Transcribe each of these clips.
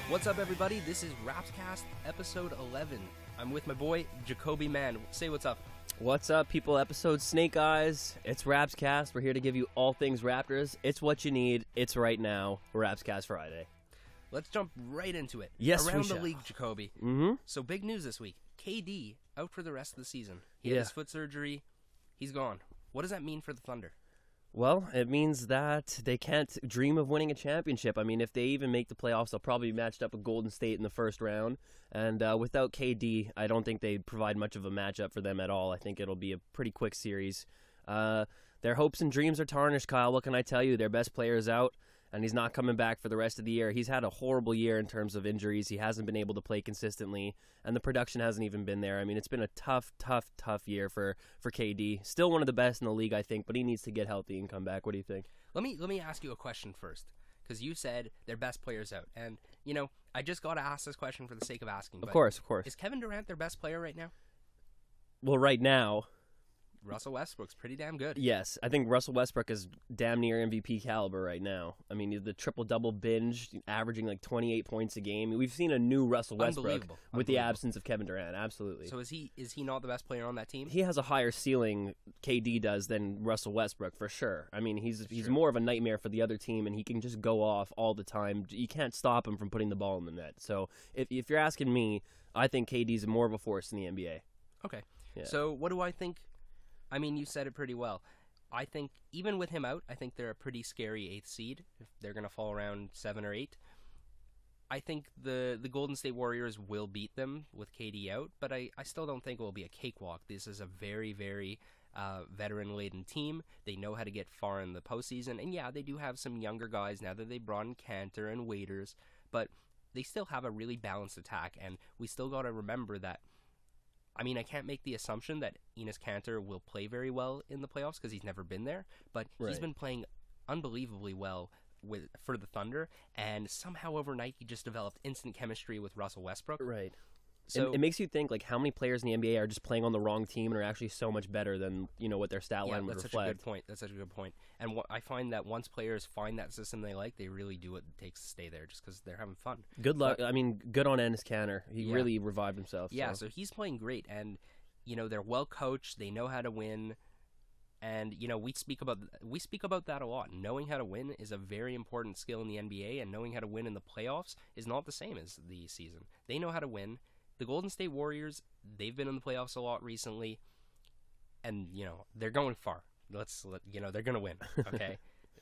What's up, everybody? This is Rapscast, episode 11. I'm with my boy, Jacoby Mann. Say what's up. What's up, people? Episode Snake Eyes. It's Rapscast. We're here to give you all things Raptors. It's what you need. It's right now. Rapscast Friday. Let's jump right into it. Yes, Around we the shall. league, Jacoby. Mm-hmm. So, big news this week. KD out for the rest of the season. He had his foot surgery. He's gone. What does that mean for the Thunder? Well, it means that they can't dream of winning a championship. I mean, if they even make the playoffs, they'll probably be matched up with Golden State in the first round. And without KD, I don't think they provide much of a matchup for them at all. I think it'll be a pretty quick series. Their hopes and dreams are tarnished, Kyle. What can I tell you? Their best player is out, and he's not coming back for the rest of the year. He's had a horrible year in terms of injuries. He hasn't been able to play consistently, and the production hasn't even been there. I mean, it's been a tough year for KD. Still one of the best in the league, I think, but he needs to get healthy and come back. What do you think? Let me ask you a question first, because you said their best player's out. And, you know, I just got to ask this question for the sake of asking. Of course. Is Kevin Durant their best player right now? Well, right now, Russell Westbrook's pretty damn good. yes, I think Russell Westbrook is damn near MVP caliber right now. I mean, the triple-double binge, averaging like 28 points a game. We've seen a new Russell Westbrook with the absence of Kevin Durant, absolutely. So is he not the best player on that team? He has a higher ceiling, KD does, than Russell Westbrook, for sure. I mean, he's more of a nightmare for the other team, and he can just go off all the time. You can't stop him from putting the ball in the net. So if you're asking me, I think KD's more of a force in the NBA. Okay. Yeah. So what do I think? I mean, you said it pretty well. I think even with him out, I think they're a pretty scary 8th seed. If they're going to fall around 7 or 8. I think the Golden State Warriors will beat them with KD out, but I still don't think it will be a cakewalk. This is a very, very veteran-laden team. They know how to get far in the postseason, and yeah, they do have some younger guys now that they brought in Cantor and Waiters, but they still have a really balanced attack, and we still got to remember that. I mean, I can't make the assumption that Enes Kanter will play very well in the playoffs because he's never been there, but he's been playing unbelievably well for the Thunder, and somehow overnight he just developed instant chemistry with Russell Westbrook. Right. So and it makes you think, like, how many players in the NBA are just playing on the wrong team and are actually so much better than, what their stat line would reflect. That's such a good point. And I find that once players find that system they like, they really do what it takes to stay there just because they're having fun. Good luck. I mean, good on Enes Kanter. He really revived himself. Yeah, so he's playing great. And, they're well coached. They know how to win. And, we speak about that a lot. Knowing how to win is a very important skill in the NBA, and knowing how to win in the playoffs is not the same as the season. They know how to win. The Golden State Warriors, they've been in the playoffs a lot recently, and, they're going far. They're going to win, okay,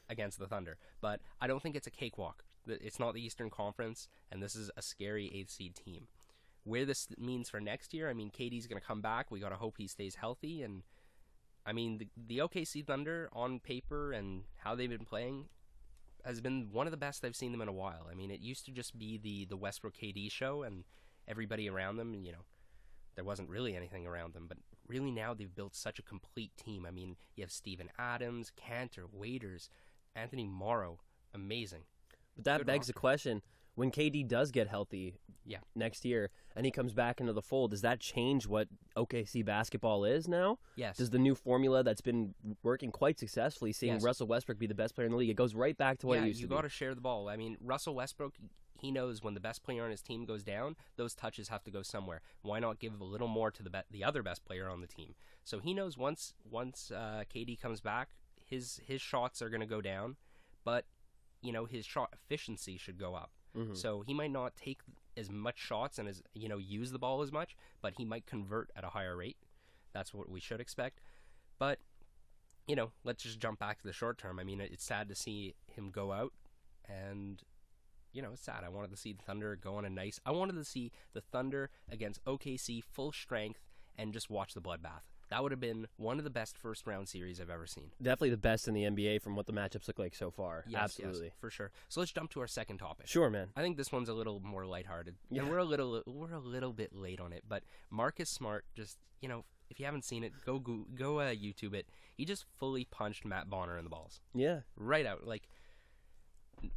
against the Thunder. But I don't think it's a cakewalk. It's not the Eastern Conference, and this is a scary 8th seed team. Where this means for next year, I mean, KD's going to come back. We got to hope he stays healthy, and, I mean, the OKC Thunder, on paper and how they've been playing, has been one of the best I've seen them in a while. I mean, it used to just be the Westbrook-KD show, and everybody around them, there wasn't really anything around them, but really now they've built such a complete team. I mean, you have Steven Adams, Cantor, Waiters, Anthony Morrow, amazing. But that begs the question, when KD does get healthy next year and he comes back into the fold, does that change what OKC basketball is now? Yes. Does the new formula that's been working quite successfully, seeing Russell Westbrook be the best player in the league, it goes right back to what it used to be? You got to share the ball. I mean, Russell Westbrook, he knows when the best player on his team goes down, those touches have to go somewhere. Why not give a little more to the other best player on the team? So he knows once KD comes back, his shots are going to go down, but his shot efficiency should go up. Mm-hmm. So he might not take as much shots and use the ball as much, but he might convert at a higher rate. That's what we should expect. But let's just jump back to the short term. I mean, it's sad to see him go out, and it's sad. I wanted to see the Thunder go on I wanted to see the Thunder against OKC full strength and just watch the bloodbath. That would have been one of the best first-round series I've ever seen. Definitely the best in the NBA from what the matchups look like so far. Yes, absolutely. Yes, for sure. So let's jump to our second topic. Sure, man. I think this one's a little more lighthearted. Yeah. And we're a little bit late on it, but Marcus Smart just, if you haven't seen it, go YouTube it. He just fully punched Matt Bonner in the balls. Yeah. Right out. Like,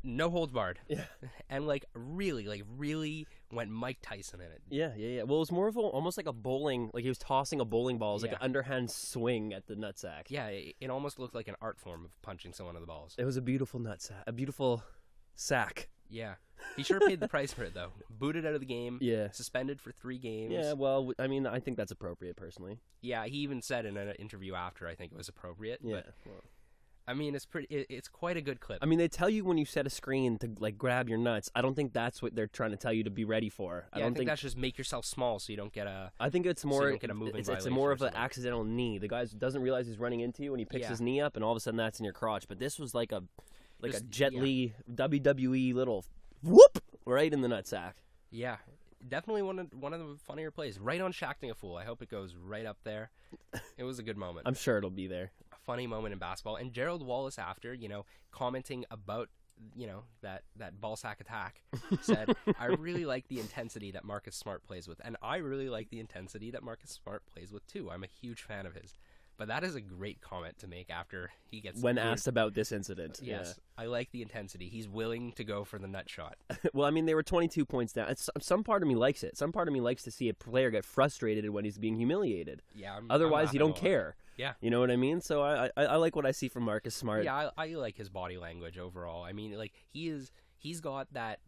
no holds barred. Yeah. And really went Mike Tyson in it. Yeah. Well, it was more of almost like a bowling, like he was tossing a bowling ball. It was like an underhand swing at the nutsack. Yeah, it almost looked like an art form of punching someone in the balls. It was a beautiful nutsack, a beautiful sack. Yeah. He sure paid the price for it, though. Booted out of the game. Yeah. Suspended for 3 games. Yeah, well, I mean, I think that's appropriate, personally. Yeah, he even said in an interview after, I think it was appropriate. Yeah. But, I mean, it's quite a good clip. I mean, they tell you when you set a screen to, like, grab your nuts. I don't think that's what they're trying to tell you to be ready for. Yeah, I don't think that's just make yourself small so you don't get a... I think it's more... So you don't get a moving it's more of an accidental knee. The guy doesn't realize he's running into you, and he picks his knee up, and all of a sudden that's in your crotch. But this was like a Jet Li WWE little whoop right in the nutsack. Yeah, definitely one of the funnier plays. Right on Shacking a Fool. I hope it goes right up there. It was a good moment. I'm sure it'll be there. A funny moment in basketball. And Gerald Wallace after, commenting about, that ball sack attack, said, I really like the intensity that Marcus Smart plays with. And I really like the intensity that Marcus Smart plays with, too. I'm a huge fan of his. But that is a great comment to make after he gets... When asked about this incident. Yes, yeah. I like the intensity. He's willing to go for the nut shot. Well, I mean, they were 22 points down. Some part of me likes it. Some part of me likes to see a player get frustrated when he's being humiliated. Yeah. Otherwise, you don't care. Yeah. You know what I mean? So I like what I see from Marcus Smart. Yeah, I like his body language overall. I mean, like, he's got that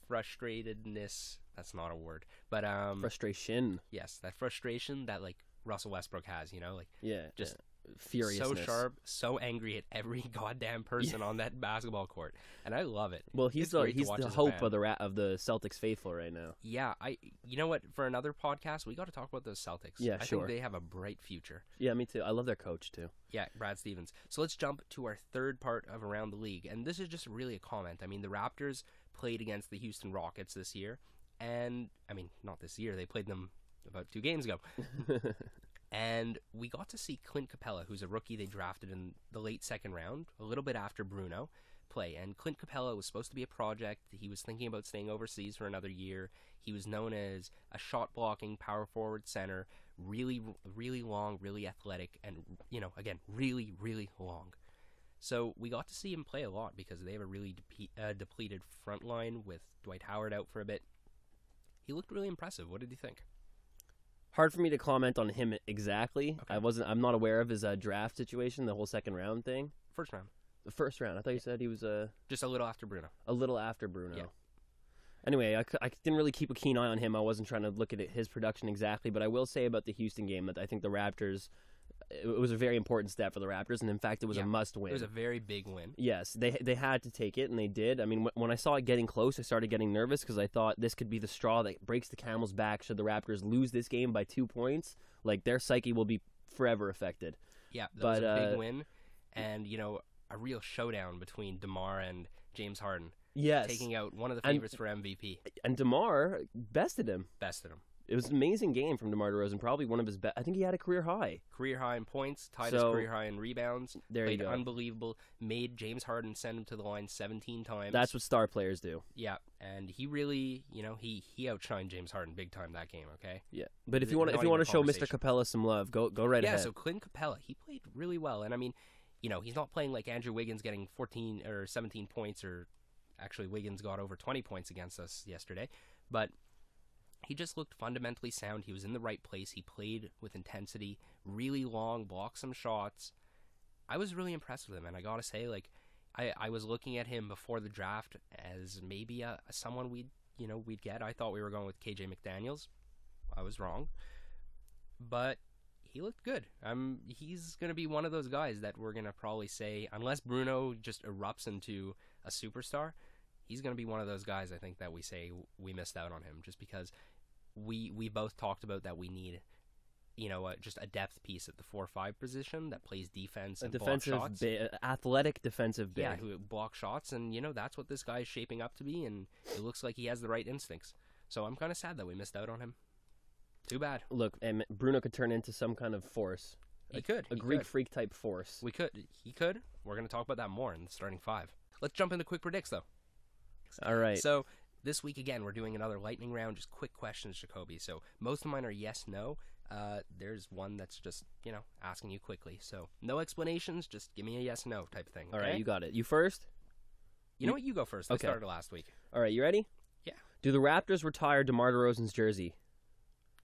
frustratedness. That's not a word. But frustration. Yes, that frustration that, like, Russell Westbrook has, just furiousness. So sharp, so angry at every goddamn person on that basketball court, and I love it. Well, he's the hope of the Celtics faithful right now. Yeah, you know what? For another podcast, we got to talk about those Celtics. Yeah, I think they have a bright future. Yeah, me too. I love their coach too. Yeah, Brad Stevens. So let's jump to our third part of Around the League, and this is just really a comment. I mean, the Raptors played against the Houston Rockets this year, and I mean, not this year. They played them about 2 games ago. And we got to see Clint Capella, who's a rookie they drafted in the late 2nd round, a little bit after Bruno, play. And Clint Capella was supposed to be a project. He was thinking about staying overseas for another year. He was known as a shot-blocking power forward center, really, really long, really athletic, and, again, really, really long. So we got to see him play a lot because they have a really depleted front line with Dwight Howard out for a bit. He looked really impressive. What did you think? Hard for me to comment on him exactly. Okay. I'm not aware of his draft situation, the whole 2nd round thing. First round. The first round. I thought you said he was just a little after Bruno. A little after Bruno. Yeah. Anyway, I didn't really keep a keen eye on him. I wasn't trying to look at his production exactly, but I will say about the Houston game that I think the Raptors, it was a very important step for the Raptors, and in fact, it was a must-win. It was a very big win. Yes, they had to take it, and they did. I mean, when I saw it getting close, I started getting nervous because I thought this could be the straw that breaks the camel's back should the Raptors lose this game by 2 points. Like, their psyche will be forever affected. Yeah, that was a big win, and, a real showdown between DeMar and James Harden. Yes. Taking out one of the favorites for MVP. And DeMar bested him. It was an amazing game from DeMar DeRozan. Probably one of his best. I think he had a career high. Career high in points. Tied his career high in rebounds. There you go. Played unbelievable. Made James Harden send him to the line 17 times. That's what star players do. Yeah, and he really, he outshined James Harden big time that game. Okay. Yeah, but if you want to show Mr. Capella some love, go right ahead. Yeah, so Clint Capella, he played really well, and I mean, he's not playing like Andrew Wiggins getting 14 or 17 points, or actually Wiggins got over 20 points against us yesterday, but he just looked fundamentally sound. He was in the right place. He played with intensity, really long, blocked some shots. I was really impressed with him, and I gotta say, like, I was looking at him before the draft as maybe someone we'd get. I thought we were going with KJ McDaniels. I was wrong, but he looked good. He's gonna be one of those guys that we're gonna probably say, unless Bruno just erupts into a superstar, he's gonna be one of those guys. I think that we say we missed out on him just because we both talked about that we need, just a depth piece at the 4-5 position that plays defense and block shots. Athletic defensive big. Yeah, who block shots, and that's what this guy is shaping up to be, and it looks like he has the right instincts. So I'm kind of sad that we missed out on him. Too bad. Look, and Bruno could turn into some kind of force. He could. A Greek freak type force. He could. We're going to talk about that more in the starting 5. Let's jump into quick predicts, though. All right. So this week, again, we're doing another lightning round, just quick questions, Jacoby. So most of mine are yes, no. There's one that's just, asking you quickly. So no explanations, just give me a yes, no type thing. Okay? All right, you got it. You first? You know what? You go first. I started last week. All right, you ready? Yeah. Do the Raptors retire DeMar DeRozan's jersey?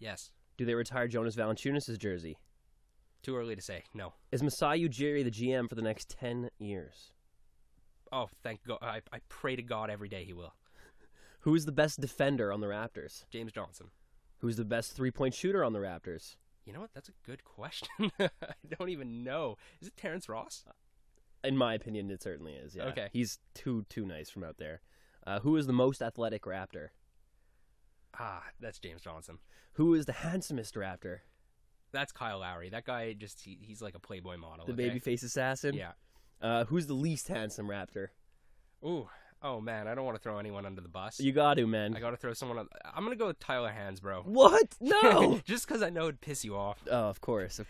Yes. Do they retire Jonas Valanciunas' jersey? Too early to say. No. Is Masai Ujiri the GM for the next 10 years? Oh, thank God. I pray to God every day he will. Who's the best defender on the Raptors? James Johnson. Who's the best three-point shooter on the Raptors? You know what? That's a good question. I don't even know. Is it Terrence Ross? In my opinion, it certainly is. Yeah. Okay. He's too nice from out there. Who is the most athletic Raptor? That's James Johnson. Who is the handsomest Raptor? That's Kyle Lowry. That guy he's like a Playboy model. The okay? babyface assassin? Yeah. Who's the least handsome Raptor? Ooh. Oh, man. I don't want to throw anyone under the bus. You got to, man. I got to throw someone. I'm going to go with Tyler Hansbrough. What? No! Just because I know it'd piss you off. Oh, of course.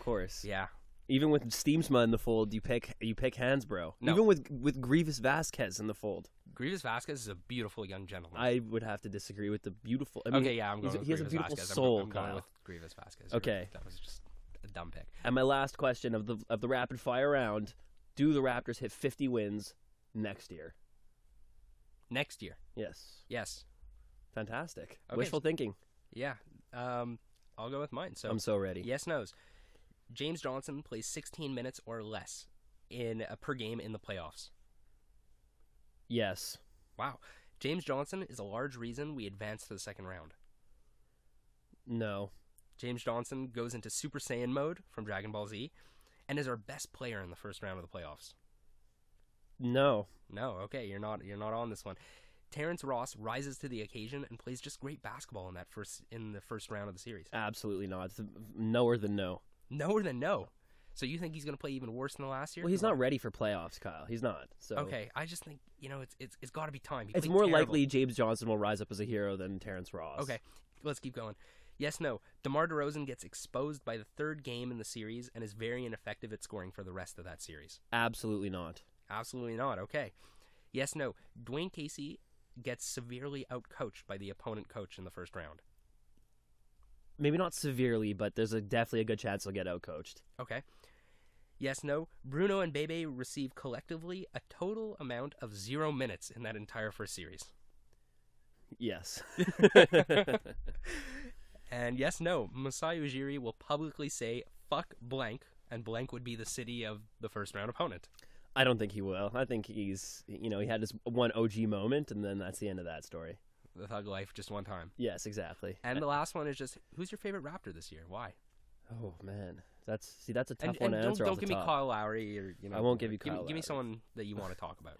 Yeah. Even with Steamsma in the fold, you pick Hansbrough. No. Even with Grievous Vasquez in the fold. Grievous Vasquez is a beautiful young gentleman. I would have to disagree with the beautiful... I mean, okay, yeah, I'm going with he has a Grievous beautiful Vasquez. soul, I'm Kyle. going with Grievous Vasquez. Okay. That was just a dumb pick. And my last question of the rapid fire round, do the Raptors hit 50 wins next year? Next year. Yes. Yes. Fantastic. Okay. Wishful thinking. Yeah. I'll go with mine. So I'm so ready. yes, no's. James Johnson plays 16 minutes or less per game in the playoffs. Yes. Wow. James Johnson is a large reason we advance to the second round. No. James Johnson goes into Super Saiyan mode from Dragon Ball Z and is our best player in the first round of the playoffs. No. No, okay, you're not on this one. Terrence Ross rises to the occasion and plays just great basketball in the first round of the series. Absolutely not. It's noer than no. Noer than no. So you think he's going to play even worse than the last year? Well, he's not ready for playoffs, Kyle. He's not. So okay, I just think it's got to be time. It's more likely James Johnson will rise up as a hero than Terrence Ross. Okay, let's keep going. Yes, no. DeMar DeRozan gets exposed by the third game in the series and is very ineffective at scoring for the rest of that series. Absolutely not. Absolutely not. Okay. Yes, no. Dwayne Casey gets severely outcoached by the opponent coach in the first round. Maybe not severely, but there's definitely a good chance he'll get outcoached. Okay. Yes, no. Bruno and Bebe receive collectively a total amount of 0 minutes in that entire first series. Yes. And yes, no. Masai Ujiri will publicly say, fuck blank, and blank would be the city of the first round opponent. I don't think he will. I think he had his one OG moment, and then that's the end of that story. The thug life just one time. Yes, exactly. And the last one is just, who's your favorite Raptor this year? Why? Oh, man. That's a tough one to answer don't off the give top. me Kyle Lowry or I won't give you Kyle Give me Lowry. someone that you want to talk about.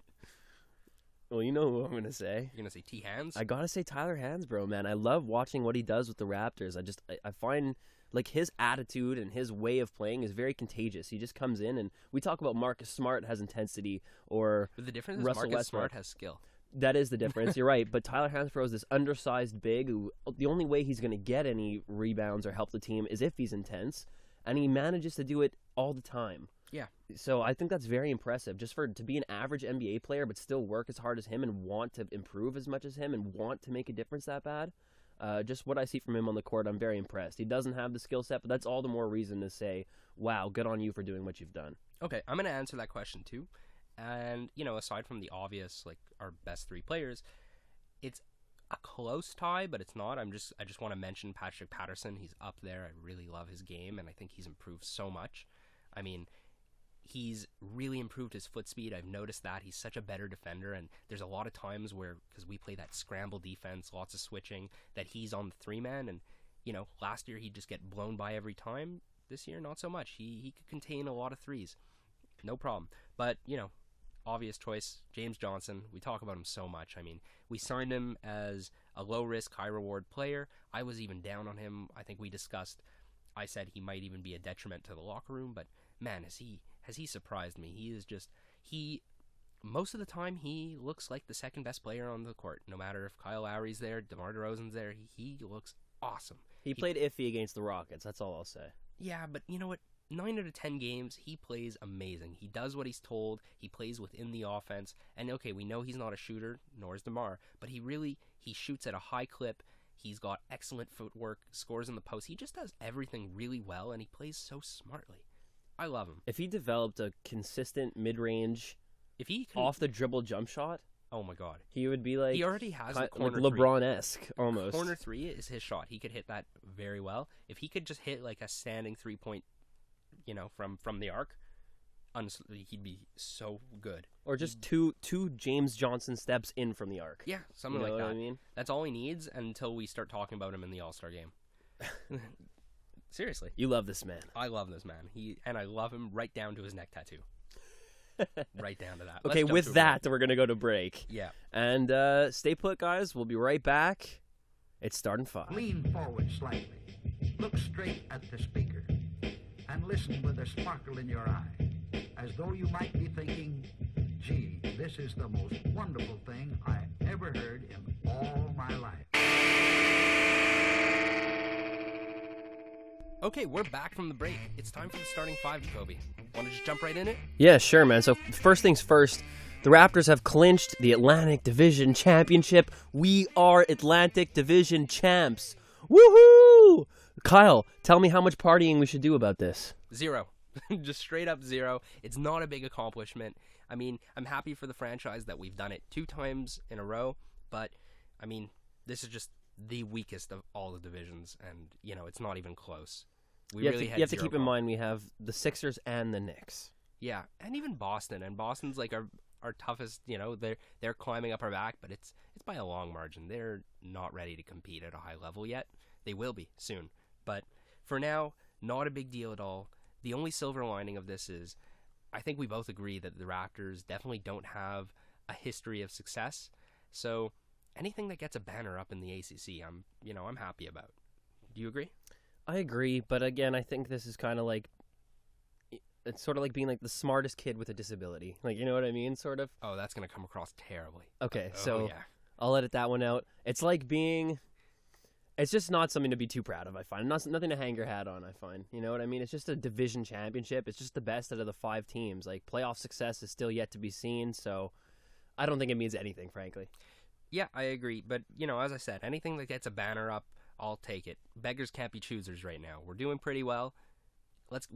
Well, you know who I'm going to say. You're going to say T. Hands? I got to say Tyler Hansbrough, man. I love watching what he does with the Raptors. I find like his attitude and his way of playing is very contagious. He just comes in, and we talk about Marcus Smart has intensity, or But the difference is Russell Marcus Westbrook. Smart has skill. That is the difference. You're right. But Tyler Hansbrough is this undersized big who the only way he's going to get any rebounds or help the team is if he's intense, and he manages to do it all the time. Yeah. So I think that's very impressive. Just to be an average NBA player but still work as hard as him and want to improve as much as him and want to make a difference that bad. Just what I see from him on the court, I'm very impressed. He doesn't have the skill set, but that's all the more reason to say, wow, good on you for doing what you've done. Okay, I'm going to answer that question too. And, aside from the obvious, like our best three players, it's a close tie, but it's not. I just want to mention Patrick Patterson. He's up there. I really love his game, and I think he's improved so much. I mean, he's really improved his foot speed. I've noticed that. He's such a better defender, and there's a lot of times where, because we play that scramble defense, lots of switching, that he's on the three-man, and, last year he'd just get blown by every time. This year, not so much. He could contain a lot of threes. No problem. But, obvious choice, James Johnson. We talk about him so much. I mean, we signed him as a low-risk, high-reward player. I was even down on him. I think we discussed, I said he might even be a detriment to the locker room, but man, has he surprised me. Most of the time, he looks like the second best player on the court. No matter if Kyle Lowry's there, DeMar DeRozan's there, he looks awesome. He played iffy against the Rockets, that's all I'll say. Yeah, but you know what? 9 out of 10 games, he plays amazing. He does what he's told. He plays within the offense. And okay, we know he's not a shooter, nor is DeMar, but he shoots at a high clip. He's got excellent footwork, scores in the post. He just does everything really well, and he plays so smartly. I love him. If he developed a consistent mid-range, off-the-dribble jump shot, oh my God, he would be like... He already has the corner like LeBron-esque, almost. Corner three is his shot. He could hit that very well. If he could just hit like a standing three-point, from the arc, Honestly, he'd be so good. Or just two James Johnson steps in from the arc. Yeah, something You know like what that. I mean? That's all he needs until we start talking about him in the All-Star game. Seriously. You love this man. I love this man. And I love him right down to his neck tattoo. Right down to that. Okay, with that, we're going to go to break. Yeah. And stay put, guys. We'll be right back. It's starting 5. Lean forward slightly. Look straight at the speaker. And listen with a sparkle in your eye. As though you might be thinking, gee, this is the most wonderful thing I ever heard in all my life. Okay, we're back from the break. It's time for the starting 5, Jacoby. Want to just jump right in it? Yeah, sure, man. So first things first, the Raptors have clinched the Atlantic Division Championship. We are Atlantic Division champs. Woohoo! Kyle, tell me how much partying we should do about this. 0. Just straight up 0. It's not a big accomplishment. I mean, I'm happy for the franchise that we've done it 2 times in a row, but, I mean, this is just the weakest of all the divisions, and, it's not even close. You have to keep in mind we have the Sixers and the Knicks. Yeah, and even Boston. And Boston's like our toughest, they're climbing up our back, but it's by a long margin. They're not ready to compete at a high level yet. They will be soon. But for now, not a big deal at all. The only silver lining of this is I think we both agree that the Raptors definitely don't have a history of success. So anything that gets a banner up in the ACC, I'm happy about. Do you agree? I agree, but again, I think this is kind of like, it's sort of like being like the smartest kid with a disability. Like, you know what I mean? Sort of. Oh, that's going to come across terribly. Okay, so yeah. I'll edit that one out. It's like it's just not something to be too proud of, I find. Nothing to hang your hat on, I find. You know what I mean? It's just a division championship. It's just the best out of the 5 teams. Like, playoff success is still yet to be seen, so I don't think it means anything, frankly. Yeah, I agree. But, as I said, anything that gets a banner up, I'll take it. Beggars can't be choosers right now. We're doing pretty well. Let's,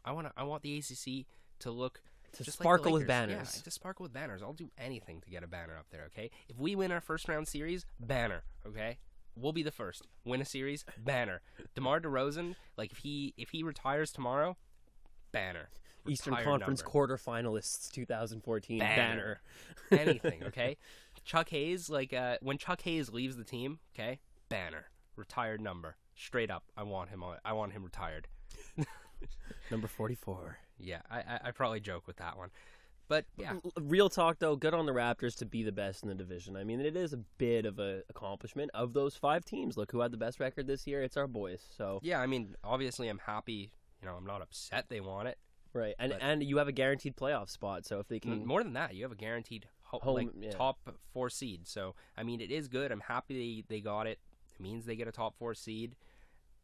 I want the ACC to look to just sparkle like with banners. Yeah, to sparkle with banners. I'll do anything to get a banner up there. Okay, if we win our first round series, banner. Okay, we'll be the first. Win a series, banner. DeMar DeRozan, like if he retires tomorrow, banner. Eastern Retired Conference number. quarterfinalists 2014 banner. Anything. Okay, Chuck Hayes, like when Chuck Hayes leaves the team, okay, banner. Retired number. Straight up. I want him retired. Number 44. Yeah, I probably joke with that one. But, yeah. Real talk, though, good on the Raptors to be the best in the division. I mean, it is a bit of an accomplishment of those 5 teams. Look who had the best record this year. It's our boys. So yeah, I mean, obviously I'm happy. I'm not upset they want it. Right, and you have a guaranteed playoff spot. So if they can... More than that, you have a guaranteed top 4 seed. So, I mean, it is good. I'm happy they got it. It means they get a top 4 seed.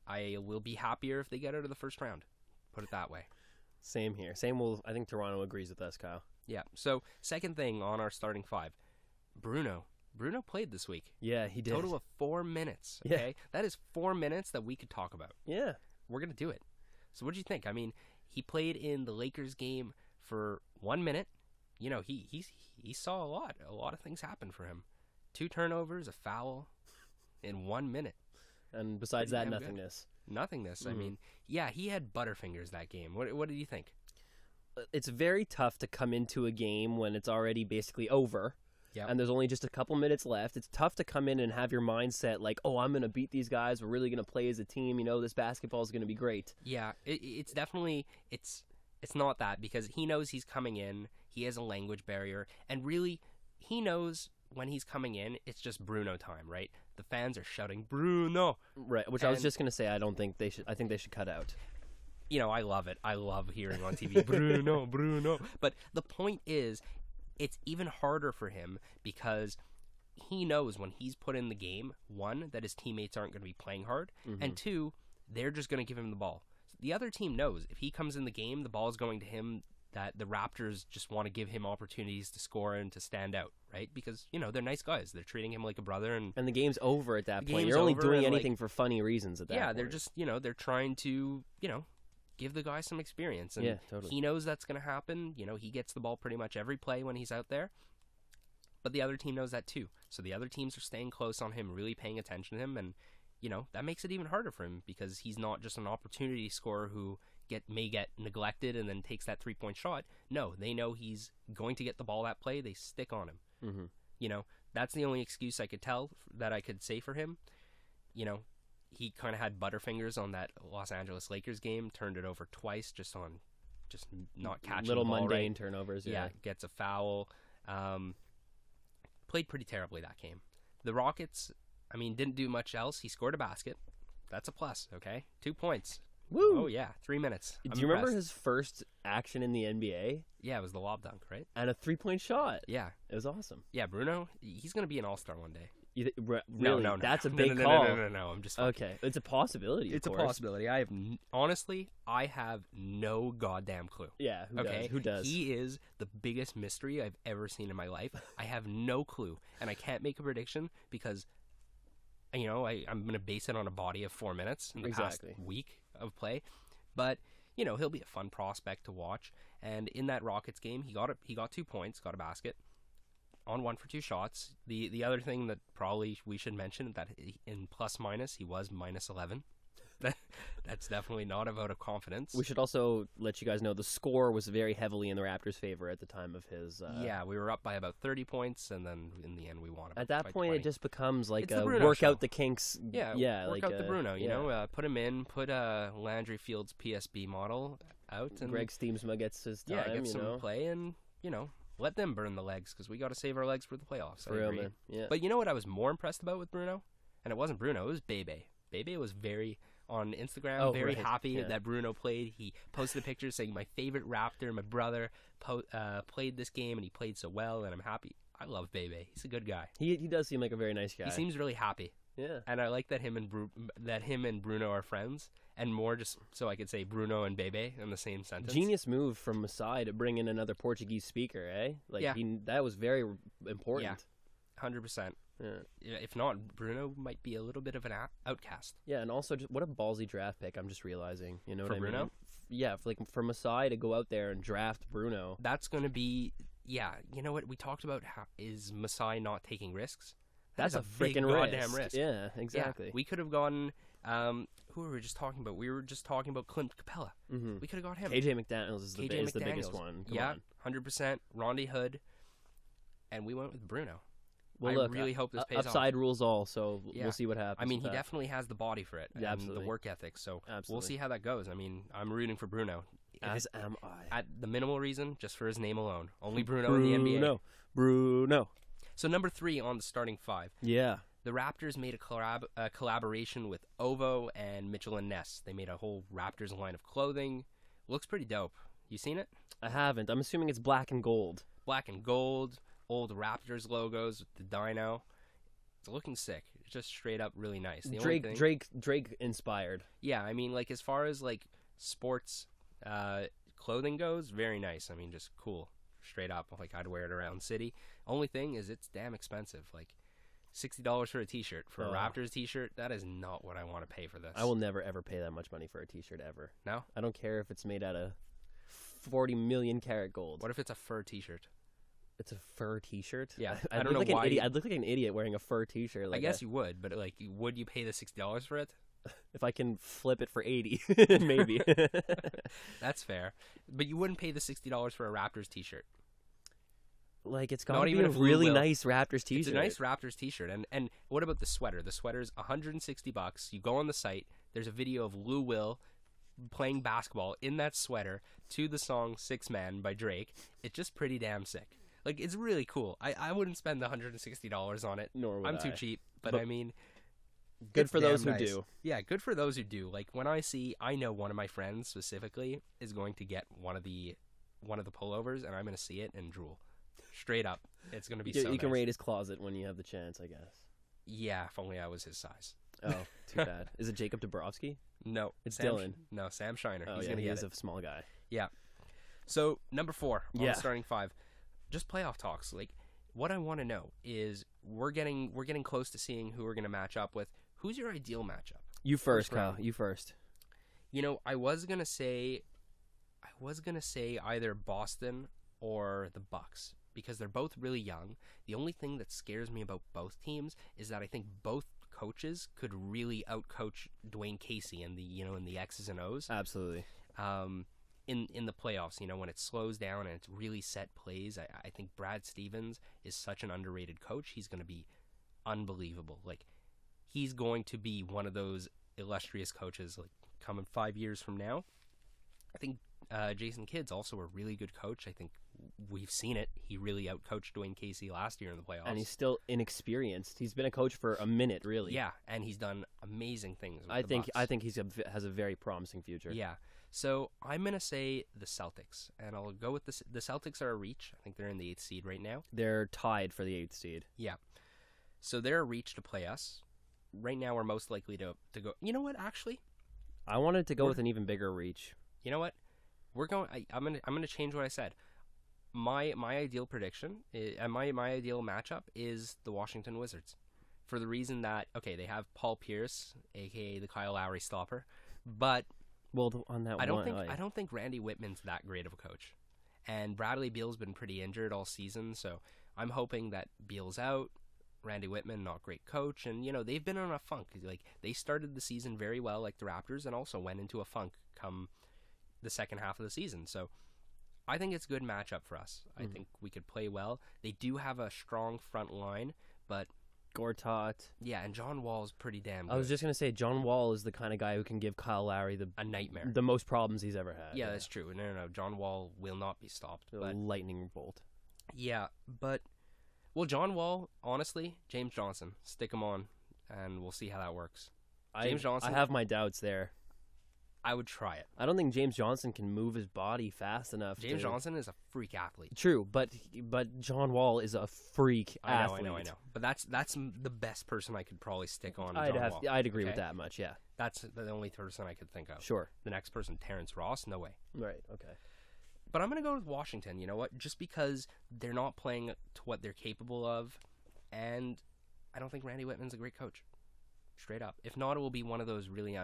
I will be happier if they get out of the first round. Put it that way. Same here. I think Toronto agrees with us, Kyle. Yeah. So, second thing on our starting 5. Bruno played this week. Yeah, he did. Total of 4 minutes. Okay? Yeah. That is 4 minutes that we could talk about. Yeah. We're going to do it. So, what do you think? I mean, he played in the Lakers game for 1 minute. He saw a lot. A lot of things happen for him. 2 turnovers, a foul. In 1 minute. And besides that, nothingness. Nothingness. Mm-hmm. I mean, yeah, he had butterfingers that game. What did you think? It's very tough to come into a game when it's already basically over. Yeah. And there's only just a couple minutes left. It's tough to come in and have your mindset like, oh, I'm going to beat these guys. We're really going to play as a team. This basketball is going to be great. Yeah, it's definitely, it's not that because he knows he's coming in. He has a language barrier. And really, he knows when he's coming in, it's just Bruno time, right? The fans are shouting, Bruno! Right, which I was just going to say, I think they should cut out. I love it. I love hearing on TV, Bruno, Bruno. But the point is, it's even harder for him because he knows when he's put in the game, 1, that his teammates aren't going to be playing hard, and 2, they're just going to give him the ball. The other team knows if he comes in the game, the ball is going to him, that the Raptors just want to give him opportunities to score and to stand out, right? Because, they're nice guys. They're treating him like a brother. And the game's over at that point. You're only doing anything for funny reasons at that point. Yeah, they're just, they're trying to, give the guy some experience. And yeah, totally. He knows that's going to happen. He gets the ball pretty much every play when he's out there. But the other team knows that too. So the other teams are staying close on him, really paying attention to him. And, that makes it even harder for him because he's not just an opportunity scorer who may get neglected and then takes that 3-point shot. No, they know he's going to get the ball that play. They stick on him. Mm-hmm. You know, that's the only excuse I could say for him. You know, he kind of had butterfingers on that Los Angeles Lakers game, turned it over twice just not catching little the ball mundane right. turnovers. Yeah, gets a foul. Played pretty terribly that game. The Rockets, I mean, didn't do much else. He scored a basket. That's a plus, okay? 2 points. Woo! Oh, yeah. 3 minutes. Do you remember his first action in the NBA? Yeah, it was the lob dunk, right? And a 3-point shot. Yeah. It was awesome. Yeah, Bruno, he's going to be an all-star one day. Really? No. That's a big call. No. I'm just fucking. Okay. It's a possibility, It's of a course. possibility. Honestly, I have no goddamn clue. Yeah, who does? He is the biggest mystery I've ever seen in my life. I have no clue, and I can't make a prediction because, you know, I'm going to base it on a body of 4 minutes in the past week of play. But, you know, he'll be a fun prospect to watch. And in that Rockets game, he got 2 points, got a basket on 1 for 2 shots. The other thing that probably we should mention that in plus minus, he was minus 11. That's definitely not a vote of confidence. We should also let you guys know the score was very heavily in the Raptors' favor at the time of his... Yeah, we were up by about 30 points, and then in the end we won. At that point, 20. it just becomes like It's a the Bruno work show. out the kinks. Yeah, work like out the Bruno, you yeah. know, put him in, put Landry Fields' PSB model out. And Greg Steamsma gets his time, get you some know. play, and, you know, let them burn the legs, because we got to save our legs for the playoffs. For real, man. Yeah. But you know what I was more impressed about with Bruno? And it wasn't Bruno, it was Bebe. Bebe was on Instagram, very happy that Bruno played. He posted a picture saying, my favorite Raptor, my brother, played this game, and he played so well, and I'm happy. I love Bebe. He's a good guy. He does seem like a very nice guy. He seems really happy. Yeah. And I like that him and Bruno are friends, and more just so I could say Bruno and Bebe in the same sentence. Genius move from Masai to bring in another Portuguese speaker, eh? Like, that was very important. Yeah, 100%. Yeah. If not, Bruno might be a little bit of an outcast. Yeah, and also, just what a ballsy draft pick, I'm just realizing. You know For what I Bruno? mean? Yeah, for Masai to go out there and draft Bruno. That's going to be, yeah, you know what? We talked about is Masai not taking risks. That's a freaking goddamn risk. Yeah, exactly. Yeah, we could have gone, who were we just talking about? We were just talking about Clint Capella. Mm-hmm. We could have got him. KJ McDaniels is the biggest one. Come on. 100%. Rondi Hood. And we went with Bruno. Well, I look, really hope this pays upside off. rules all, so we'll see what happens. I mean, with he that. definitely has the body for it and the work ethic, so we'll see how that goes. I mean, I'm rooting for Bruno. As am I. At the minimal reason, just for his name alone. Only Bruno in the NBA. Bruno. So number 3 on the starting 5. Yeah. The Raptors made a collaboration with Ovo and Mitchell and Ness. They made a whole Raptors line of clothing. Looks pretty dope. You seen it? I haven't. I'm assuming it's black and gold. Black and gold, old Raptors logos with the dino. It's looking sick. It's just straight up really nice. Drake inspired. Yeah, I mean, like, as far as, like, sports clothing goes, very nice. I mean, just cool. Straight up. Like, I'd wear it around city. Only thing is it's damn expensive. Like, $60 for a t-shirt. For a Raptors t-shirt, that is not what I want to pay for this. I will never, ever pay that much money for a t-shirt, ever. No? I don't care if it's made out of 40 million karat gold. What if it's a fur t-shirt? It's a fur t-shirt? Yeah. I don't know why. I'd look like an idiot wearing a fur t-shirt. Like I guess you would, but, like, would you pay the $60 for it? If I can flip it for 80, maybe. That's fair. But you wouldn't pay the $60 for a Raptors t-shirt. Like, it's got to be a really nice Raptors t-shirt. It's a nice Raptors t-shirt. And what about the sweater? The sweater's $160. You go on the site. There's a video of Lou Will playing basketball in that sweater to the song 6 Man by Drake. It's just pretty damn sick. Like, it's really cool. I wouldn't spend the $160 on it. Nor would I'm I. too cheap. But I mean, good for those who do. Yeah, good for those who do. Like, when I know one of my friends specifically is going to get one of the pullovers, and I'm going to see it and drool. Straight up. It's going to be so You can nice. raid his closet when you have the chance, I guess. Yeah, if only I was his size. Oh, too bad. Is it Jacob Dabrowski? No. It's Sam, Dylan. No, Sam Shiner. Oh, He's yeah, going to he get is it. a small guy. Yeah. So, number 4 on Yeah. the starting 5. Just playoff talks. Like, what I want to know is we're getting close to seeing who we're going to match up with. Who's your ideal matchup? You first, Kyle. round. You first. You know, I was gonna say either Boston or the Bucks because they're both really young. The only thing that scares me about both teams is that I think both coaches could really outcoach Dwayne Casey in the X's and O's. Absolutely. in the playoffs, when it slows down and it's really set plays. I think Brad Stevens is such an underrated coach. He's going to be unbelievable. Like, he's going to be one of those illustrious coaches, like, coming 5 years from now. I think Jason Kidd's also a really good coach. I think we've seen it. He really outcoached Dwayne Casey last year in the playoffs. And he's still inexperienced. He's been a coach for a minute, really. Yeah, and he's done amazing things with I the think Bucks. I think he has a very promising future. Yeah. So I'm going to say the Celtics, and I'll go with the Celtics are a reach. I think they're in the 8th seed right now. They're tied for the 8th seed. Yeah. So they're a reach to play us. Right now we're most likely to go. You know what, actually? I wanted to go with an even bigger reach. You know what? I'm going to change what I said. My ideal prediction, my ideal matchup is the Washington Wizards. For the reason that, okay, they have Paul Pierce, aka the Kyle Lowry stopper, but on that I don't think Randy Whitman's that great of a coach. And Bradley Beal's been pretty injured all season, so I'm hoping that Beal's out. Randy Whitman, not great coach, and they've been in a funk. Like, they started the season very well, like the Raptors, and also went into a funk come the second half of the season. So I think it's a good matchup for us. I think we could play well. They do have a strong front line, but Gortat. Yeah, and John Wall's pretty damn good. I was just going to say, John Wall is the kind of guy who can give Kyle Lowry a nightmare. The most problems he's ever had. Yeah, that's true. No. John Wall will not be stopped. A lightning bolt. Yeah, but... Well, John Wall, honestly, James Johnson. Stick him on, and we'll see how that works. James Johnson... I have my doubts there. I would try it. I don't think James Johnson can move his body fast enough. James Johnson is a freak athlete. True, but John Wall is a freak athlete. I know. But that's the best person I could probably stick on. I'd agree with that much. Yeah, that's the only person I could think of. Sure. The next person, Terrence Ross, no way. Right. Okay. But I'm gonna go with Washington. You know what? Just because they're not playing to what they're capable of, and I don't think Randy Whitman's a great coach. Straight up. If not, it will be one of those really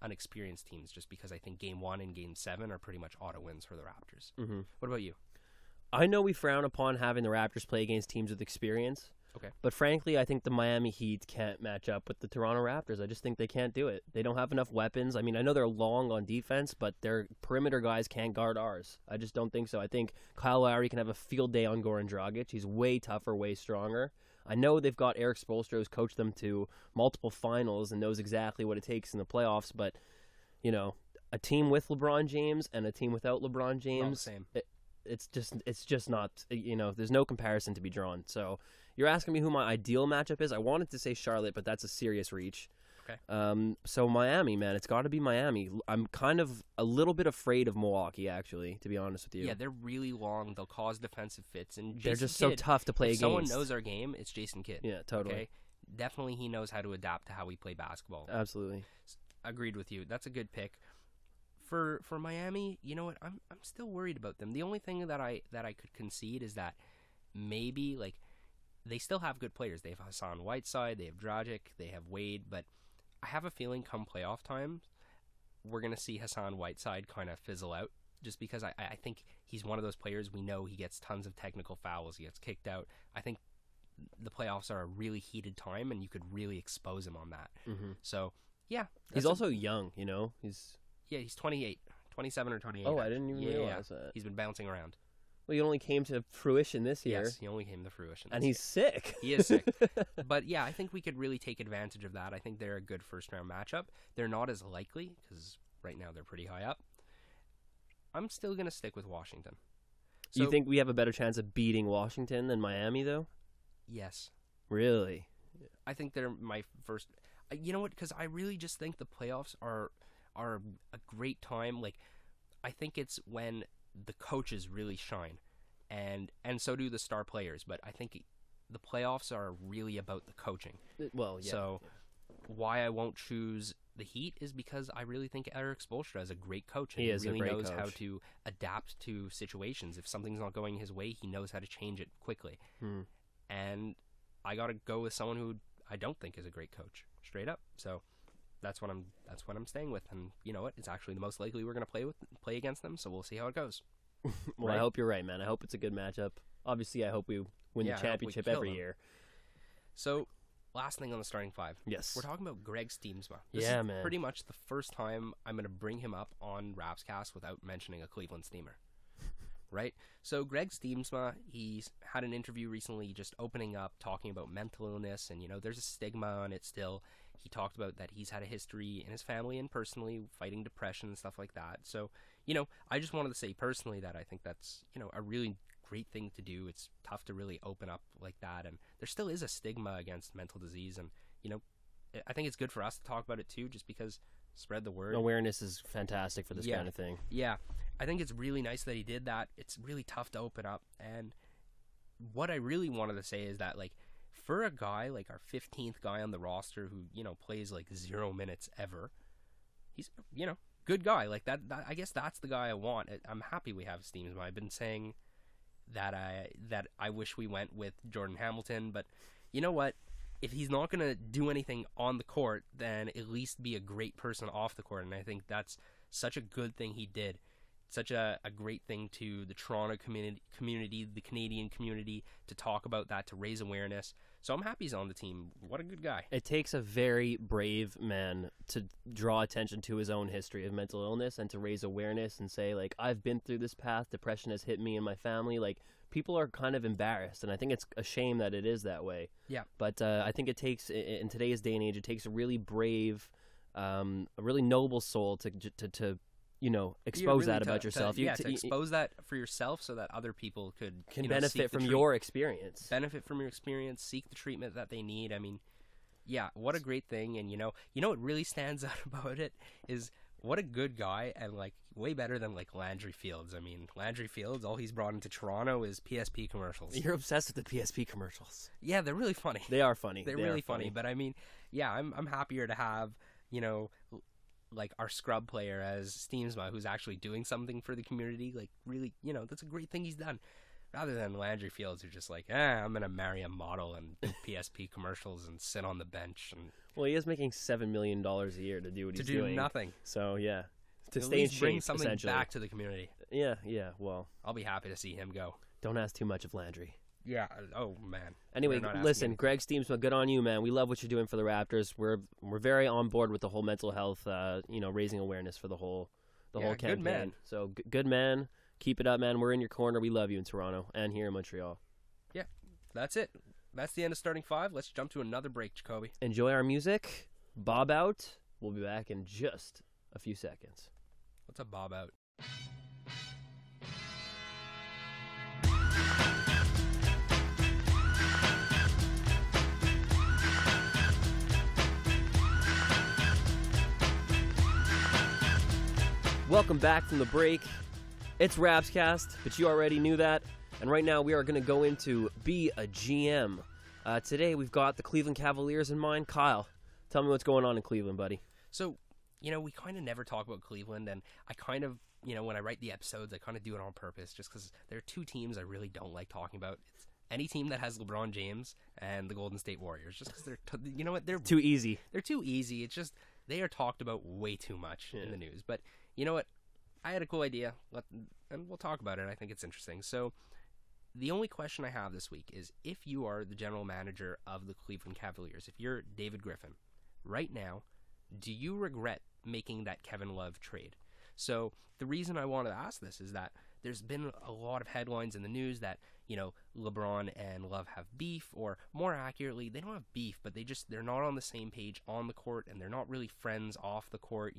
unexperienced teams, just because I think Game 1 and Game 7 are pretty much auto wins for the Raptors. Mm-hmm. What about you? I know we frown upon having the Raptors play against teams with experience. Okay. But frankly, I think the Miami Heat can't match up with the Toronto Raptors. I just think they can't do it. They don't have enough weapons. I mean, I know they're long on defense, but their perimeter guys can't guard ours. I just don't think so. I think Kyle Lowry can have a field day on Goran Dragic. He's way tougher, way stronger. I know they've got Eric Spoelstra, who's coached them to multiple finals and knows exactly what it takes in the playoffs, but, a team with LeBron James and a team without LeBron James, same. It's just not, there's no comparison to be drawn. So you're asking me who my ideal matchup is. I wanted to say Charlotte, but that's a serious reach. Okay. So Miami, man, it's got to be Miami. I'm kind of a little bit afraid of Milwaukee, actually, to be honest with you. Yeah, they're really long. They'll cause defensive fits, and they're just so tough to play against. If someone knows our game, it's Jason Kidd. Yeah, totally. Okay? Definitely, he knows how to adapt to how we play basketball. Absolutely. Agreed with you. That's a good pick. For Miami, you know what? I'm still worried about them. The only thing that I could concede is that maybe they still have good players. They have Hassan Whiteside, they have Dragic, they have Wade, but I have a feeling come playoff time, we're gonna see Hassan Whiteside kind of fizzle out. Just because I think he's one of those players, we know he gets tons of technical fouls, he gets kicked out. I think the playoffs are a really heated time, and you could really expose him on that. Mm-hmm. So yeah, he's also young. He's 28, 27 or 28. Oh, I didn't even realize that. He's been bouncing around. Well, he only came to fruition this year. Yes, he only came to fruition. And he's sick. He is sick. But yeah, I think we could really take advantage of that. I think they're a good first-round matchup. They're not as likely, because right now they're pretty high up. I'm still going to stick with Washington. So, you think we have a better chance of beating Washington than Miami, though? Yes. Really? I think they're my first... You know what? Because I really just think the playoffs are a great time. I think it's when the coaches really shine, and so do the star players. But I think the playoffs are really about the coaching. Well, yeah. So why I won't choose the Heat is because I really think Eric Spoelstra is a great coach, and he really knows how to adapt to situations. If something's not going his way, he knows how to change it quickly. And I got to go with someone who I don't think is a great coach, straight up. So that's what I'm staying with, and you know what? It's actually the most likely we're going to play against them. So we'll see how it goes. Well, right? I hope you're right, man. I hope it's a good matchup. Obviously, I hope we win the championship every year. So last thing on the starting five. Yes. We're talking about Greg Steamsma. This Yeah, is man. pretty much the first time I'm going to bring him up on Rapscast without mentioning a Cleveland Steamer. Right? So Greg Steamsma, he's had an interview recently just opening up, talking about mental illness, and, there's a stigma on it still. He talked about that he's had a history in his family and personally fighting depression and stuff like that. So, I just wanted to say personally that I think that's, a really great thing to do. It's tough to really open up like that, and there still is a stigma against mental disease, and, I think it's good for us to talk about it too, just because spread the word. Awareness is fantastic for this kind of thing. Yeah. I think it's really nice that he did that. It's really tough to open up. And what I really wanted to say is that, like, for a guy, like our 15th guy on the roster who, plays like 0 minutes ever, he's, good guy. Like that I guess that's the guy I want. I'm happy we have Steamsma. I've been saying that I wish we went with Jordan Hamilton, but you know what? If he's not going to do anything on the court, then at least be a great person off the court. And I think that's such a good thing he did. Such a great thing to the Toronto community, the Canadian community, to talk about that, to raise awareness. So I'm happy he's on the team. What a good guy. It takes a very brave man to draw attention to his own history of mental illness and to raise awareness and say, like, I've been through this path. Depression has hit me and my family. Like, people are kind of embarrassed, and I think it's a shame that it is that way. Yeah. But I think it takes, in today's day and age, it takes a really brave, a really noble soul to expose really that about yourself. To expose that for yourself so that other people can benefit from your experience. Benefit from your experience, seek the treatment that they need. I mean, yeah, what a great thing. And, what really stands out about it is what a good guy, and, like, way better than, like, Landry Fields. I mean, Landry Fields, all he's brought into Toronto is PSP commercials. You're obsessed with the PSP commercials. Yeah, they're really funny. They are funny. They're really funny. But, I mean, yeah, I'm happier to have, like our scrub player as Steamsma, who's actually doing something for the community. Like, really, that's a great thing he's done. Rather than Landry Fields, who's just like, I'm going to marry a model and do PSP commercials and sit on the bench. And well, he is making $7 million a year to do what he's doing. To do nothing. So, yeah. To at stay in least bring shape, something back to the community. Yeah, well. I'll be happy to see him go. Don't ask too much of Landry. Yeah. Oh, man. Anyway, listen, Greg Steamsma, good on you, man. We love what you're doing for the Raptors. We're very on board with the whole mental health, raising awareness for the whole campaign. Good man. So good man. Keep it up, man. We're in your corner. We love you in Toronto and here in Montreal. Yeah, that's it. That's the end of starting five. Let's jump to another break, Jacoby. Enjoy our music. Bob out. We'll be back in just a few seconds. What's a bob out? Welcome back from the break. It's Rapscast, but you already knew that. And right now we are going to go into Be a GM. Today we've got the Cleveland Cavaliers in mind. Kyle, tell me what's going on in Cleveland, buddy. So, we kind of never talk about Cleveland, and I kind of, when I write the episodes, I kind of do it on purpose just because there are two teams I really don't like talking about. It's any team that has LeBron James and the Golden State Warriors, just because they're, they're too easy. They're too easy. It's just, they are talked about way too much in the news. But you know what? I had a cool idea, and we'll talk about it. I think it's interesting. So the only question I have this week is, if you are the general manager of the Cleveland Cavaliers, if you're David Griffin, right now, do you regret making that Kevin Love trade? So the reason I wanted to ask this is that there's been a lot of headlines in the news that, LeBron and Love have beef, or more accurately, they don't have beef, but they're not on the same page on the court, and they're not really friends off the court.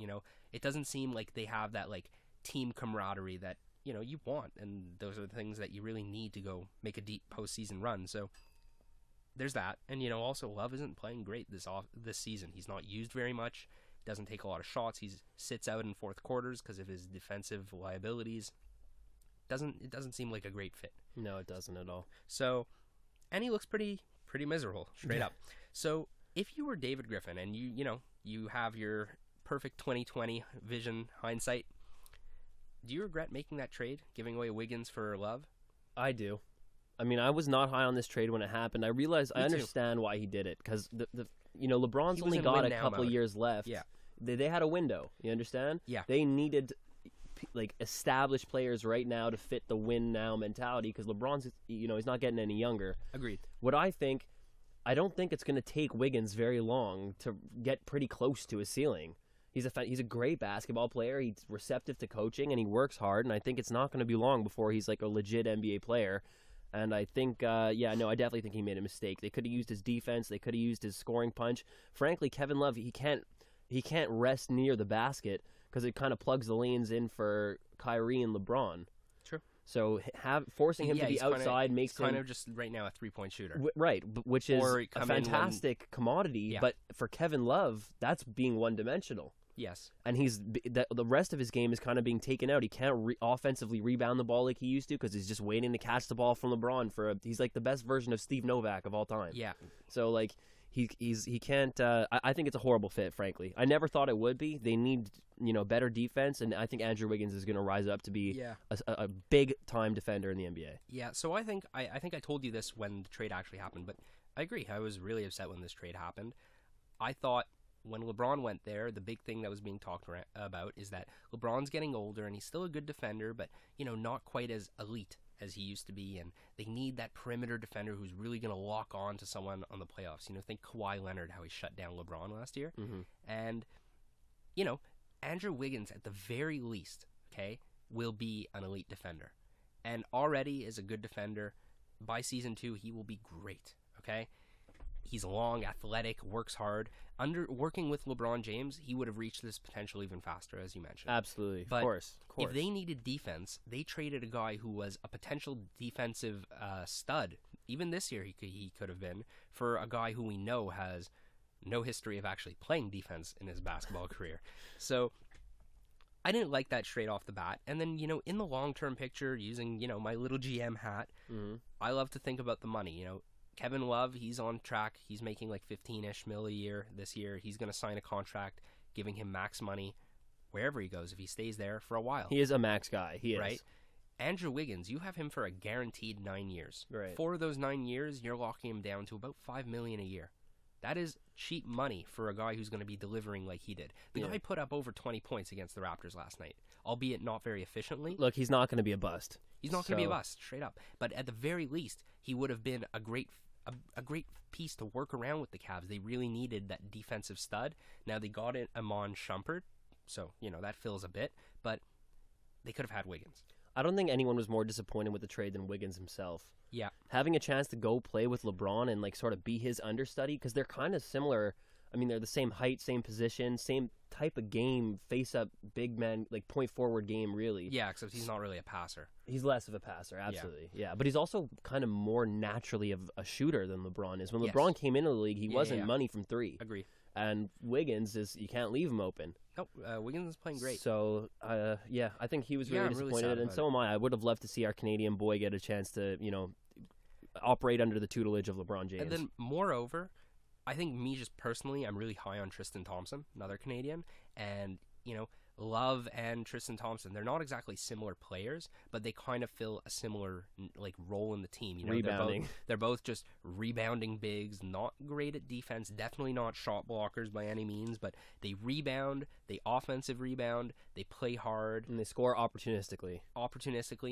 It doesn't seem like they have that, like, team camaraderie that you want, and those are the things that you really need to go make a deep postseason run. So there's that, and also Love isn't playing great this season. He's not used very much, doesn't take a lot of shots. He sits out in fourth quarters because of his defensive liabilities. It doesn't seem like a great fit. No, it doesn't at all. So, and he looks pretty miserable, straight up. So if you were David Griffin and you have your perfect 2020 vision hindsight, do you regret making that trade, giving away Wiggins for Love? I do. I mean, I was not high on this trade when it happened. I realized I understand why he did it, because LeBron's only got a couple of years left. Yeah, they had a window. You understand? Yeah, they needed established players right now to fit the win now mentality, because LeBron's he's not getting any younger. Agreed. What I think, I don't think it's going to take Wiggins very long to get pretty close to his ceiling. He's a great basketball player. He's receptive to coaching, and he works hard. And I think it's not going to be long before he's like a legit NBA player. And I think, I definitely think he made a mistake. They could have used his defense. They could have used his scoring punch. Frankly, Kevin Love, he can't rest near the basket because it kind of plugs the lanes in for Kyrie and LeBron. True. So forcing him to be outside makes him kind of just right now a 3-point shooter. Right, which is a fantastic commodity. Yeah. But for Kevin Love, that's being one-dimensional. Yes. And the rest of his game is kind of being taken out. He can't offensively rebound the ball like he used to because he's just waiting to catch the ball from LeBron. He's like the best version of Steve Novak of all time. Yeah. So like he can't. I think it's a horrible fit. Frankly, I never thought it would be. They need better defense, and I think Andrew Wiggins is going to rise up to be a big time defender in the NBA. Yeah. So I think I told you this when the trade actually happened, but I agree. I was really upset when this trade happened. I thought, when LeBron went there, the big thing that was being talked about is that LeBron's getting older and he's still a good defender, but not quite as elite as he used to be, and they need that perimeter defender who's really going to lock on to someone on the playoffs. Think Kawhi Leonard, how he shut down LeBron last year. Mm-hmm. And Andrew Wiggins at the very least, okay, will be an elite defender, and already is a good defender. By season 2, he will be great. Okay. He's long, athletic, works hard. Working with LeBron James, he would have reached this potential even faster, as you mentioned. Absolutely, but of course. If they needed defense, they traded a guy who was a potential defensive stud. Even this year, he could have been, for a guy who we know has no history of actually playing defense in his basketball career. So I didn't like that straight off the bat. And then, in the long-term picture, using, my little GM hat, I love to think about the money, Kevin Love, he's on track. He's making like 15-ish mil a year this year. He's going to sign a contract giving him max money wherever he goes if he stays there for a while. He is a max guy. He is. Right? Andrew Wiggins, you have him for a guaranteed 9 years. Right. For those 9 years, you're locking him down to about $5 million a year. That is cheap money for a guy who's going to be delivering like he did. The guy put up over 20 points against the Raptors last night, albeit not very efficiently. Look, he's not going to be a bust. He's not going to be a bust, straight up. But at the very least, he would have been a great piece to work around with the Cavs. They really needed that defensive stud. Now they got it Mann Shumpert, so that fills a bit, but they could have had Wiggins. I don't think anyone was more disappointed with the trade than Wiggins himself. Yeah. Having a chance to go play with LeBron and sort of be his understudy, because they're kind of similar. I mean, they're the same height, same position, same type of game, face-up, big man, point forward game, really. Yeah, except he's not really a passer. He's less of a passer, absolutely. Yeah, but he's also kind of more naturally of a shooter than LeBron is. When LeBron came into the league, he wasn't money from 3. Agree. And Wiggins you can't leave him open. Nope, Wiggins is playing great. So, I think he was really disappointed, and so am I. I would have loved to see our Canadian boy get a chance to, operate under the tutelage of LeBron James. And then, moreover, I think me just personally, I'm really high on Tristan Thompson, another Canadian, and, Love and Tristan Thompson, they're not exactly similar players, but they kind of fill a similar role in the team. Rebounding. They're both just rebounding bigs, not great at defense, definitely not shot blockers by any means, but they rebound, they offensive rebound, they play hard. And they score opportunistically.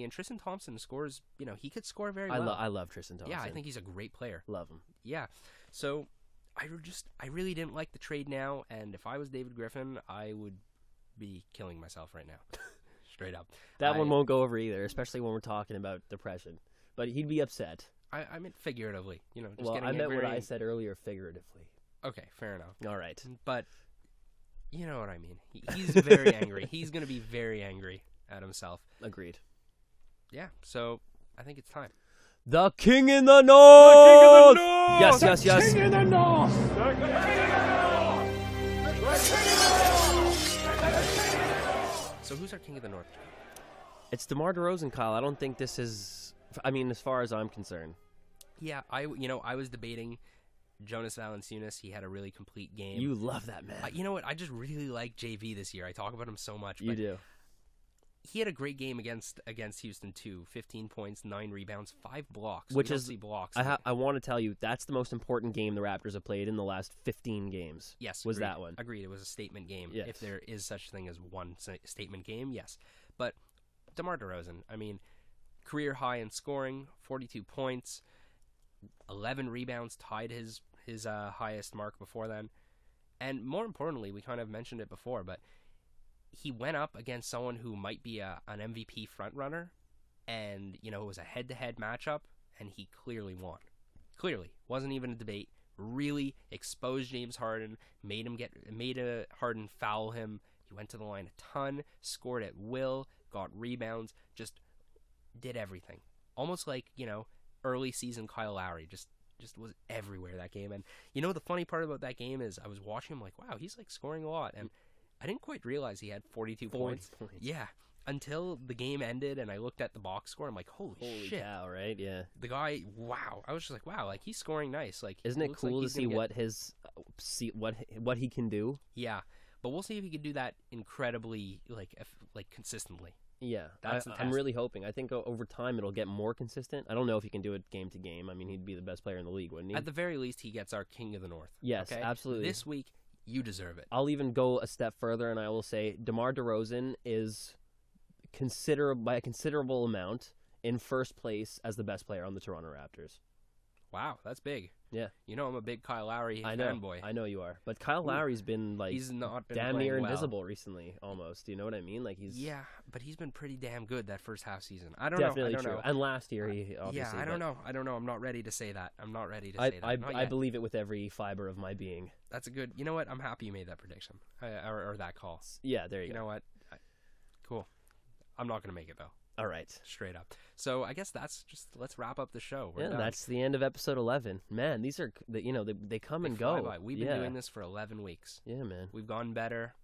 And Tristan Thompson scores, he could score very well. I love Tristan Thompson. Yeah, I think he's a great player. Love him. Yeah, so I really didn't like the trade now, and if I was David Griffin, I would be killing myself right now. Straight up. That one won't go over either, especially when we're talking about depression. But he'd be upset. I meant figuratively. Just I meant what I said earlier figuratively. Okay, fair enough. All right. But you know what I mean. He's very angry. He's going to be very angry at himself. Agreed. Yeah, so I think it's time. The King in the North! The King in the North! Yes. The King in the North! The King in the North! The King in the North! So who's our King of the North? It's DeMar DeRozan, Kyle. I don't think this is, as far as I'm concerned. Yeah, I was debating Jonas Valanciunas. He had a really complete game. You love that man. You know what? I just really like JV this year. I talk about him so much. You do. He had a great game against Houston too. 15 points, 9 rebounds, 5 blocks. Which is blocks. I want to tell you that's the most important game the Raptors have played in the last 15 games. Yes, was agreed. that one? Agreed. It was a statement game. Yes. If there is such a thing as one statement game, yes. But DeMar DeRozan, career high in scoring, 42 points, 11 rebounds, tied his highest mark before then. And more importantly, we kind of mentioned it before, but he went up against someone who might be an MVP frontrunner, and, you know, it was a head-to-head matchup, and he clearly won. Clearly. Wasn't even a debate. Really exposed James Harden, made Harden foul him. He went to the line a ton, scored at will, got rebounds, just did everything. Almost like, you know, early season Kyle Lowry, just was everywhere that game. And, you know, the funny part about that game is I was watching him like, wow, he's like scoring a lot. And I didn't quite realize he had 42 points. Yeah. Until the game ended and I looked at the box score, I'm like, holy shit. Cow, right? Yeah. The guy, wow. I was just like, wow, like he's scoring nice. Like, isn't it cool to see what what he can do? Yeah. But we'll see if he can do that incredibly, like consistently. Yeah, That's I'm really hoping. I think over time it'll get more consistent. I don't know if he can do it game to game. I mean, he'd be the best player in the league, wouldn't he? At the very least, he gets our King of the North. Yes, okay? absolutely. This week, you deserve it. I'll even go a step further, and I will say DeMar DeRozan is by a considerable amount in first place as the best player on the Toronto Raptors. Wow, that's big. Yeah. You know I'm a big Kyle Lowry fanboy. I know you are. But Kyle Lowry's been like he's not been damn near well. invisible recently, almost. You know what I mean? Like he's yeah, but he's been pretty damn good that first half season. I don't definitely know. I don't true. know. And last year he obviously. Yeah, I don't know. I'm not ready to say that. I believe it with every fiber of my being. That's a good. You know what? I'm happy you made that prediction or that call. Yeah, there you go. You know what? Cool. I'm not gonna make it though. All right. Straight up. So I guess that's just, let's wrap up the show. We're done. That's the end of episode 11. Man, these are, you know, they come and go. By. We've been doing this for 11 weeks. Yeah, man. We've gotten better.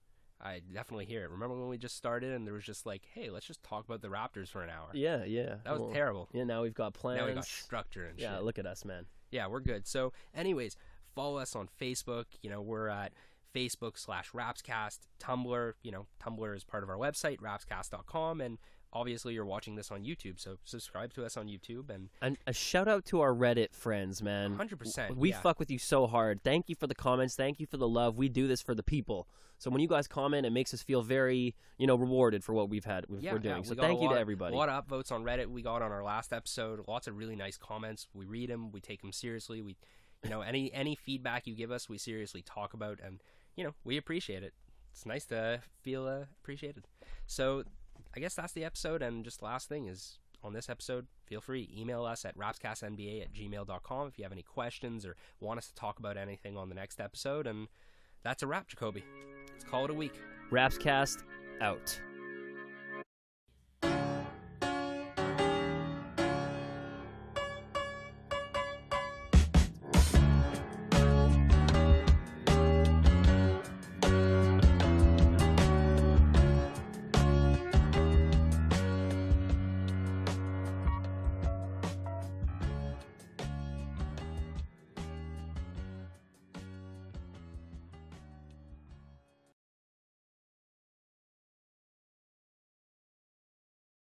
I definitely hear it. Remember when we just started and there was just like, hey, let's just talk about the Raptors for an hour. Yeah, yeah. That was terrible. Yeah, now we've got plans. Now we got structure and shit. Yeah, look at us, man. Yeah, we're good. So anyways, follow us on Facebook. You know, we're at Facebook/Rapscast. Tumblr, you know, Tumblr is part of our website, rapscast.com. And obviously you're watching this on YouTube, so subscribe to us on YouTube. And a shout out to our Reddit friends, man. 100%. We fuck with you so hard. Thank you for the comments. Thank you for the love. We do this for the people. So when you guys comment, it makes us feel very, you know, rewarded for what we're doing. So thank you to everybody. A lot of upvotes on Reddit we got on our last episode. Lots of really nice comments. We read them. We take them seriously. We, you know, any feedback you give us, we seriously talk about, and you know, we appreciate it. It's nice to feel appreciated. So I guess that's the episode, and just last thing is, on this episode, feel free, email us at rapscastnba@gmail.com if you have any questions or want us to talk about anything on the next episode, and that's a wrap, Jacoby. Let's call it a week. Rapscast out.